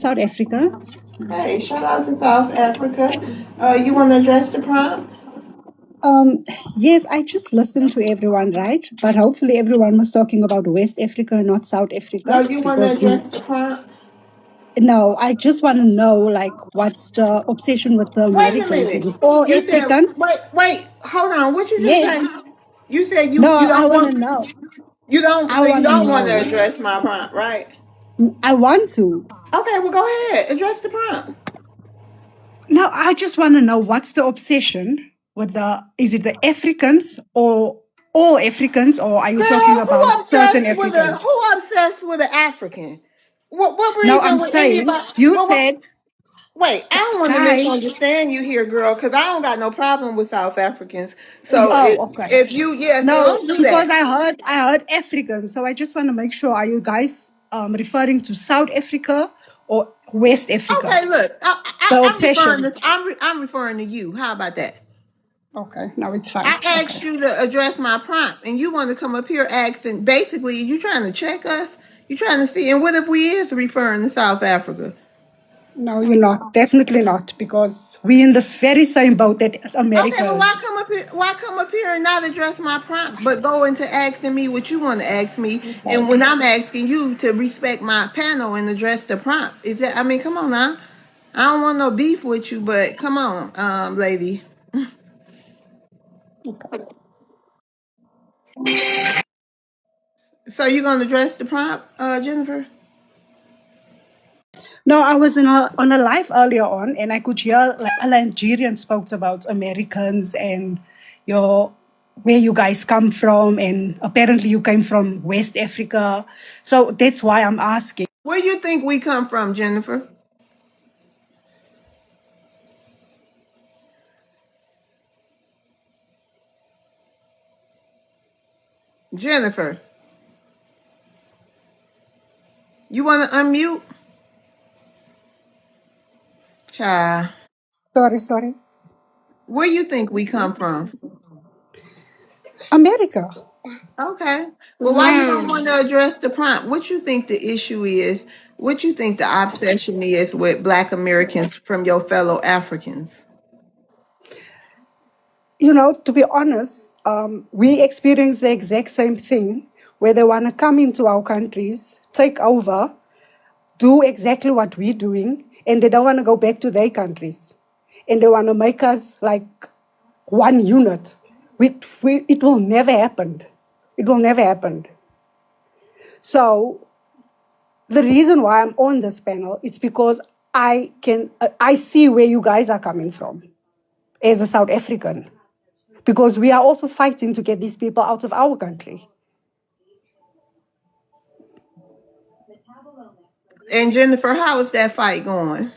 South Africa. Hey, shout out to South Africa. You want to address the prompt? Um, yes, I just listened to everyone, right? But hopefully everyone was talking about West Africa, not South No, Africa, you want to because address the prompt? no, I just want to know like what's the obsession with the Wait a Americans? Is minute. it all You said African? wait. Hold on. What you just Yes. say? You said No, you I don't want to want know. you don't I so you want to don't want to know. address my prompt, right? I want to. Okay, well go ahead. Address the prompt. No, I just want to know what's the obsession with the, is it the Africans or all Africans, or are you talking Girl, about certain Africans? who obsessed with an African? What No, I'm reason would saying, anybody? you Well, what? said, Wait, I don't want to guys, misunderstand you here, girl, because I don't got no problem with South Africans. So oh, okay. if you, yeah, so No, don't do because that. I heard African, so I just want to make sure, are you guys referring to South Africa or West Africa? Okay, look, The I'm referring obsession. to I'm referring to you. How about that? Okay, now it's fine. I Okay. asked you to address my prompt, and you want to come up here asking. Basically, you trying to check us. You trying to see, and what if we is referring to South Africa? No, you're not. Definitely not, because we're in this very same boat that Okay, America but is. why come up here? Why come up here and not address my prompt, but go into asking me what you want to ask me? And when I'm asking you to respect my panel and address the prompt, is that? I mean, come on now. I don't want no beef with you, but come on, lady. So you gonna address the prompt, Jennifer? No, I was on a live earlier on, and I could hear like a Nigerian spoke about Americans and your where you guys come from, and apparently you came from West Africa. So that's why I'm asking. Where you think we come from, Jennifer? Jennifer, you wanna unmute, child? Sorry, sorry. Where you think we come from? America. Okay. Well, why you don't want to address the prompt? What you think the issue is? What you think the obsession is with Black Americans from your fellow Africans? To be honest, we experience the exact same thing where they want to come into our countries, take over, do exactly what we're doing, and they don't want to go back to their countries. And they want to make us like one unit. It will never happen. It will never happen. So the reason why I'm on this panel is because I see where you guys are coming from as a South African, because we are also fighting to get these people out of our country. And Jennifer, how is that fight going?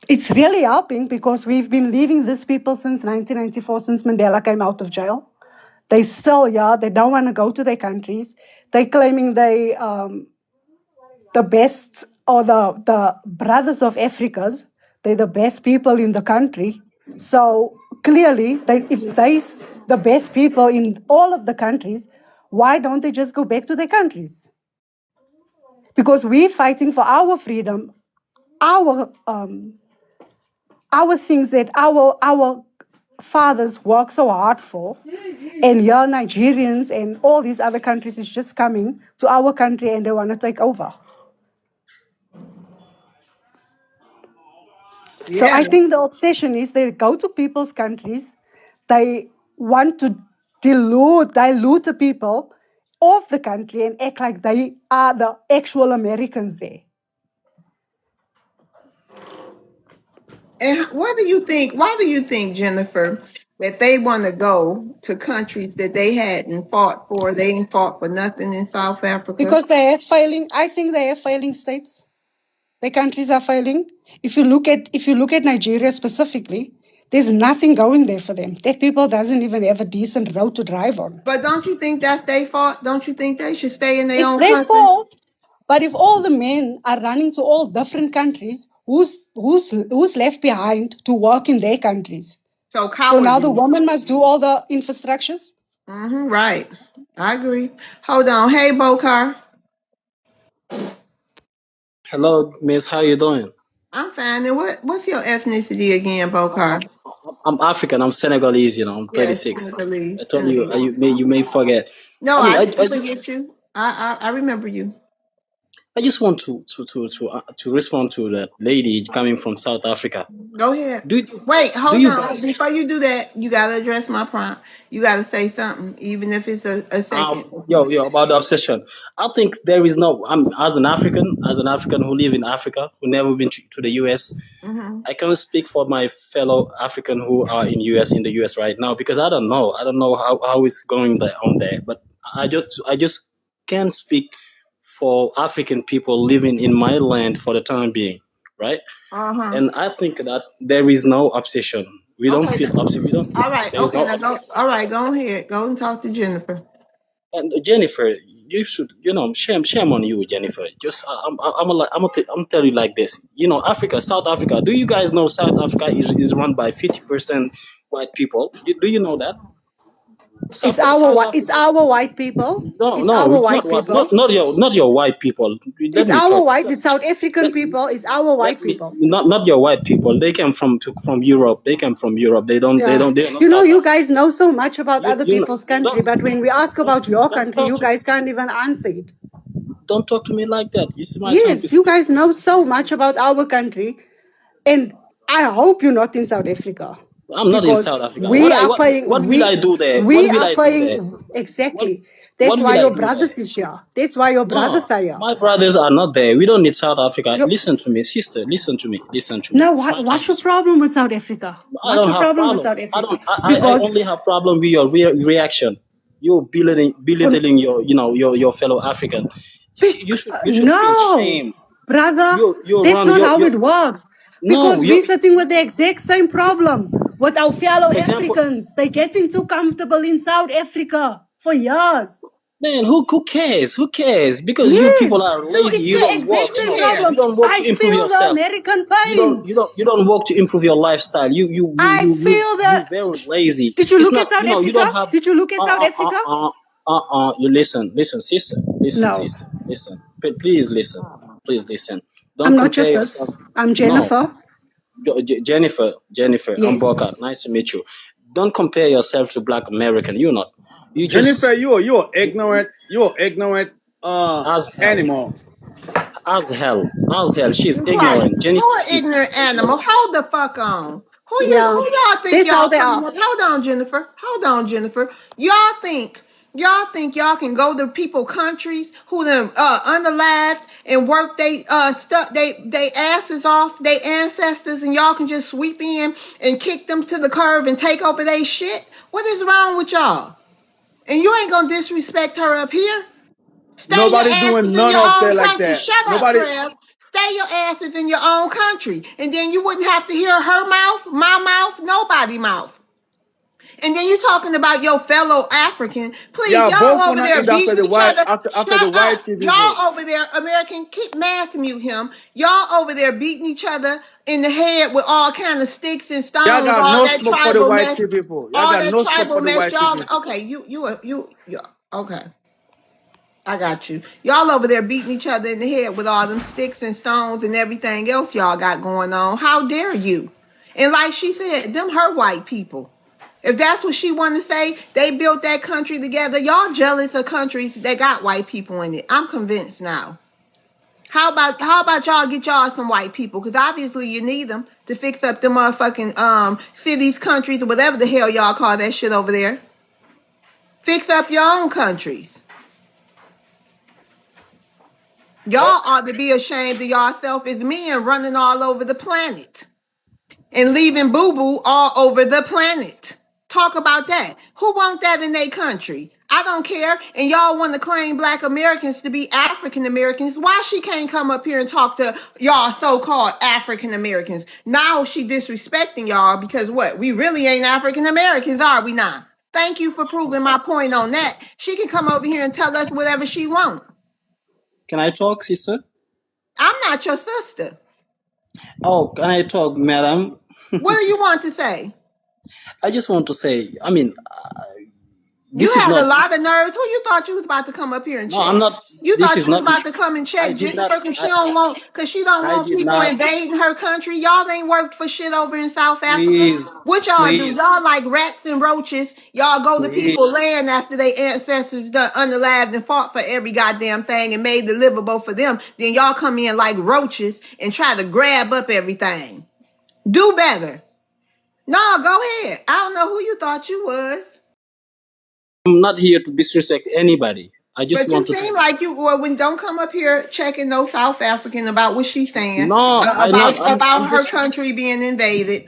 It's really helping because we've been leaving these people since 1994, since Mandela came out of jail. They still, yeah, they don't want to go to their countries. They're claiming the best, or the brothers of Africa's, they're the best people in the country. So clearly, if they the best people in all of the countries, why don't they just go back to their countries? Because we're fighting for our freedom, our things that our fathers work so hard for, and your Nigerians and all these other countries is just coming to our country and they want to take over. So Yeah. I think the obsession is they go to people's countries, they want to dilute the people of the country and act like they are the actual Americans there. And what do you think? Why do you think, Jennifer, that they want to go to countries that they hadn't fought for? They ain't fought for nothing in South Africa. Because they are failing, I think they are failing states. The countries are failing. If you look at Nigeria specifically, there's nothing going there for them. That people doesn't even have a decent road to drive on. But don't you think that's their fault? Don't you think they should stay in their It's own their country? fault. But if all the men are running to all different countries, who's left behind to work in their countries? So So now the cowardly. woman must do all the infrastructures. Right. I agree. Hold on. Hey, Bokar. Hello, Miss. How you doing? I'm fine. And what's your ethnicity again, Bokar? I'm African. I'm Senegalese. I'm Yes, 36. Senegalese. I told you. Senegalese. You may forget. No, I mean, I I, didn't I just forget you. I remember you. I just want to respond to that lady coming from South Africa. Go ahead. Do Wait, do hold you on. guys? Before you do that, you gotta address my prompt. You gotta say something, even if it's a second. Yo about the obsession. I think there is no. I'm as an African who live in Africa, who never been to the U.S. Hmm. I cannot speak for my fellow African who are in the US right now because I don't know. I don't know how it's going there on there. But I just can't speak for African people living in my land for the time being, right? Uh-huh. And I think that there is no obsession. We don't Okay. feel obsession. We don't. All right. There is Okay. no Now go. obsession All with right. Go ourselves. ahead. Go and talk to Jennifer. And Jennifer, you should, shame on you, Jennifer. Just I'm tell you like this. Africa, South Africa. Do you guys know South Africa is run by 50% white people? Do you know that? South It's Africa. our white people. No, It's no, our it's not white what. people. Not your white people. Let It's me our talk. white. It's South African Let, people. It's our let white me people. not your white people. They came from Europe. They came from Europe. Yeah. They are not South You African. guys know so much about You other you know, people's country, don't but when we ask don't about your don't country, talk you to guys can't even answer it. don't talk to me like that. This is my time to Yes, you speak. guys know so much about our country, and I hope you're not in South Africa I'm not in because South Africa. What will I do there? What we will are I do there? paying What exactly. what That's why will I your do there? brothers is here. That's why your No, brothers are here. my brothers are not there. We don't need South Africa. Your, Listen to me, sister. Listen to me. Listen to me. now, It's my time what's to your speak. problem with South Africa? I What's don't your have problem with problem. South I Africa? don't. I Because only have problem with your reaction. You con- belittling your fellow African. You should feel no, shame. brother, You that's run not how your it works. no Because your we're sitting with the exact same problem with our fellow example. Africans. They're getting too comfortable in South Africa for years. Man, who cares? Who cares? Because you people Yes. are So lazy. it's You the don't exact work. Listen same here. You problem. don't work I to improve feel the yourself. American You don't pain. you don't you don't work to improve your lifestyle. I feel You the. very lazy. Did you It's look at not South you Africa? don't have Did you look at South Africa? you listen sister No. listen please listen, please listen. I'm Don't not your compare sis. yourself. I'm No, Jennifer. Jennifer, I'm Yes. Boca. Nice to meet you. Don't compare yourself to Black American. You're not. You Jennifer, just you're ignorant as hell. animal. As hell, she's Be quiet. ignorant. Who Jennifer an is ignorant animal? ignorant. Hold the fuck on. Yeah. Who y'all think That's how y'all they coming are. up? Hold on, Jennifer. Hold on, Jennifer. Y'all think y'all can go to people countries who them underlaughed and work they stuff they asses off they ancestors and y'all can just sweep in and kick them to the curb and take over their shit? What is wrong with y'all? And you ain't gonna disrespect her up here. Stay your Nobody asses doing in none your up own there like country. that. Shut up, Nobody. Trev. Stay your asses in your own country. And then you wouldn't have to hear her mouth, my mouth, nobody mouth. And then you talking about your fellow African. Please, Yeah, y'all both over gonna there eat after beating the each white other. after the Shut up. white people. Y'all over there, American, keep mass mute him. Y'all over there beating each other in the head with all kind of sticks and Y'all stones, got all no that smoke for the tribal white mess. people. Y'all All got that no smoke tribal for the mess, white y'all. people. Okay, you. Okay. I got you. Y'all over there beating each other in the head with all them sticks and stones and everything else y'all got going on. How dare you? And like she said, them her white people. If that's what she want to say, they built that country together. Y'all jealous of countries that got white people in it. I'm convinced now. How about y'all get y'all some white people? Because obviously you need them to fix up the motherfucking cities, countries, or whatever the hell y'all call that shit over there. Fix up your own countries. Well, Y'all ought to be ashamed of yourself as men running all over the planet and leaving boo boo all over the planet. Talk about that. Who want that in their country? I don't care. And y'all want to claim black Americans to be African Americans. Why she can't come up here and talk to y'all so-called African Americans? Now she disrespecting y'all because what? We really ain't African Americans, are we not? Thank you for proving my point on that. She can come over here and tell us whatever she wants. can I talk, sister? I'm not your sister. Oh, can I talk, madam? What do you want to say? I just want to say, I mean, You This is had a not. lot of nerves. Who you thought you was about to come up here and No, I'm check? not. You This thought is you was not. about to come and I check did not. Jennifer because she don't I want did people not. invading her country. Y'all ain't worked for shit over in South Africa. Please, What y'all do? please, Y'all like rats and roaches. Y'all go to please. people land after their ancestors done unalived and fought for every goddamn thing and made it livable for them. Then y'all come in like roaches and try to grab up everything. Do better. No, go ahead. I don't know who you thought you was. I'm not here to disrespect anybody. I just But you want to seem tell. like you well when don't come up here checking no South African about what she's saying No, I not. about I'm her just. country being invaded.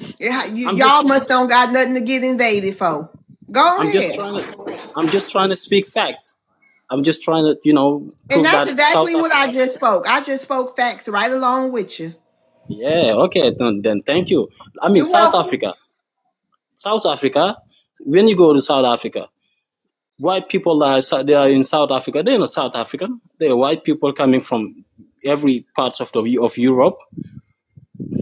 I'm Y'all just. must don't got nothing to get invaded for. Go I'm just ahead. trying to. I'm just trying to speak facts. I'm just trying to, And prove that's that South exactly what I Africa. just spoke. I just spoke facts right along with you. Yeah. Okay. Then thank you. I mean, You're South welcome. Africa. South Africa. When you go to South Africa, white people that they are in South Africa. They're not South African. They're white people coming from every part of Europe.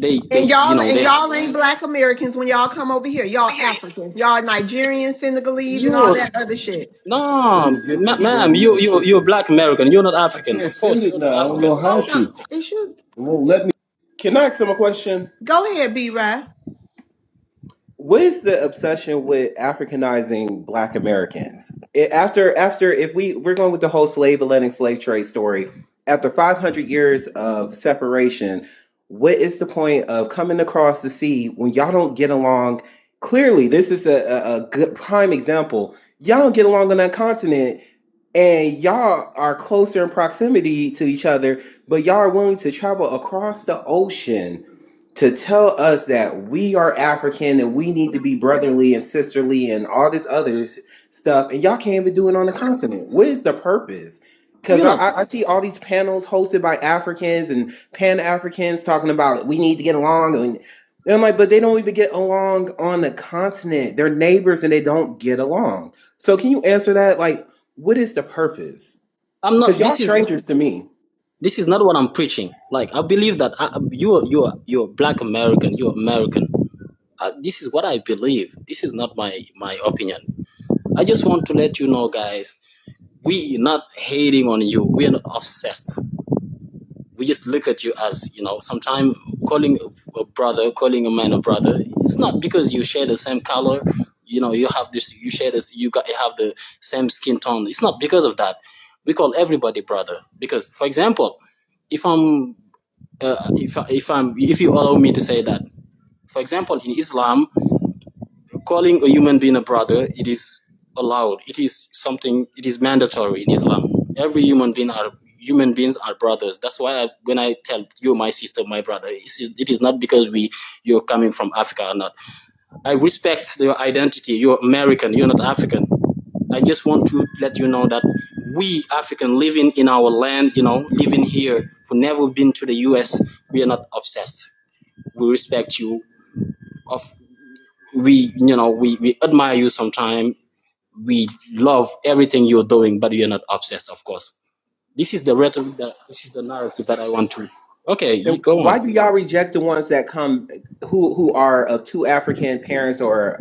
They And they have y'all ain't land. black Americans when y'all come over here. Y'all Africans. Y'all Nigerians, Senegalese, and all You that other shit. no, ma'am. You're Black American. You're not African. Of course, you're not African. Hold on. It should Can I ask him a question? go ahead, B Rye. What is the obsession with Africanizing Black Americans? After if we're going with the whole slave Atlantic slave trade story, after 500 years of separation, what is the point of coming across the sea when y'all don't get along? Clearly, this is a good prime example. Y'all don't get along on that continent, and y'all are closer in proximity to each other, but y'all are willing to travel across the ocean to tell us that we are African and we need to be brotherly and sisterly and all this other stuff, and y'all can't even do it on the continent. What is the purpose? Because You know, I see all these panels hosted by Africans and Pan Africans talking about we need to get along, and I'm like, but they don't even get along on the continent. They're neighbors and they don't get along. So can you answer that? Like, what is the purpose? I'm Because not. y'all strangers to me. This is not what I'm preaching. Like I believe that you're Black American. You're American. This is what I believe. This is not my opinion. I just want to let you know, guys. We not hating on you. We are not obsessed. We just look at you as sometimes calling a brother, calling a man a brother. It's not because you share the same color. You have this. You share this. You have the same skin tone. It's not because of that. We call everybody brother because, for example, if I'm if you allow me to say that, for example, in Islam, calling a human being a brother, it is allowed. It is something. It is mandatory in Islam. Every human beings are brothers. That's why when I tell you my sister, my brother, it is not because you're coming from Africa or not. I respect your identity. You're American. You're not African. I just want to let you know that we African living in our land, living here, who never been to the US, we are not obsessed. We respect you. Of we admire you sometime. We love everything you're doing, but you're not obsessed, of course. This is the rhetoric this is the narrative that I want to. Okay, you And go why on. do y'all reject the ones that come who are of two African parents or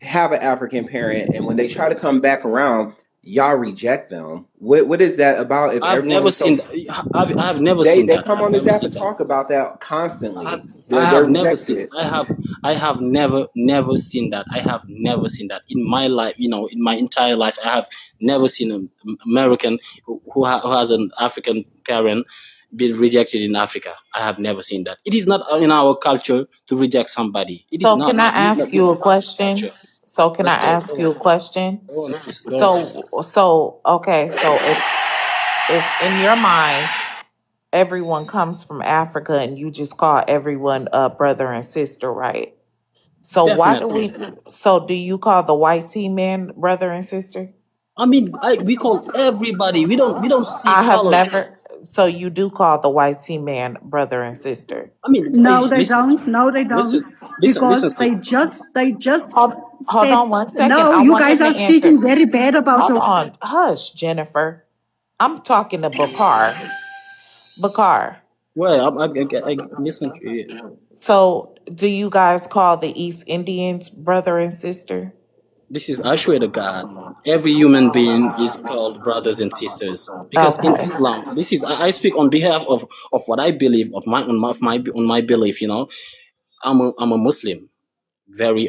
have an African parent, and when they try to come back around, y'all reject them? What is that about? If I've everyone never is so, seen that. I've never seen they that. come I've on this never app seen and that. talk about that I have, constantly. I They're have never seen. rejected. I have never seen that. I have never seen that in my life. In my entire life, I have never seen an American who has an African parent been rejected in Africa. I have never seen that. It is not in our culture to reject somebody. It is So not. can I Not, ask not you a in our culture. question? So can I Let's go. ask you a question? Go on, sis. Go on, sister. So okay, so if in your mind everyone comes from Africa and you just call everyone a brother and sister, right? So why do Definitely. we so do you call the white tea man brother and sister? I mean, we call everybody. We don't see I have color. never so you do call the white tea man brother and sister. I mean, No, they listen, don't. No, they listen, don't. listen, Because sis. they just Hold said on one second. no. I You want guys him to are answer. speaking very bad about Hold your. on. Hush, Jennifer. I'm talking to Bakar. Bakar. Well, I listen to you. So, do you guys call the East Indians brother and sister? This is, I swear to God, every human being is called brothers and sisters. Because in Okay. Islam, this is, I speak on behalf of what I believe, on my belief. I'm a Muslim, very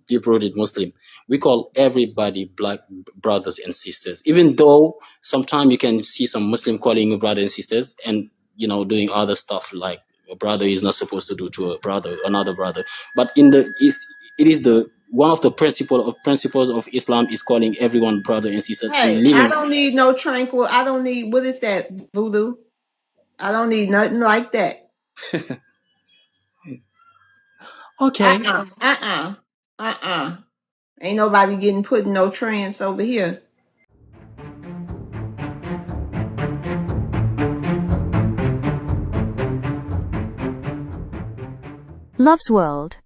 deep-rooted Muslim. We call everybody black brothers and sisters, even though sometimes you can see some Muslim calling you brother and sisters, and doing other stuff like a brother is not supposed to do to a brother, another brother. But it is the one of the principles of Islam is calling everyone brother and sisters and Hey, I living. don't need no tranquil. I don't need, what is that, voodoo? I don't need nothing like that. Okay. Uh-uh. Ain't nobody getting put in no trance over here. Love's World.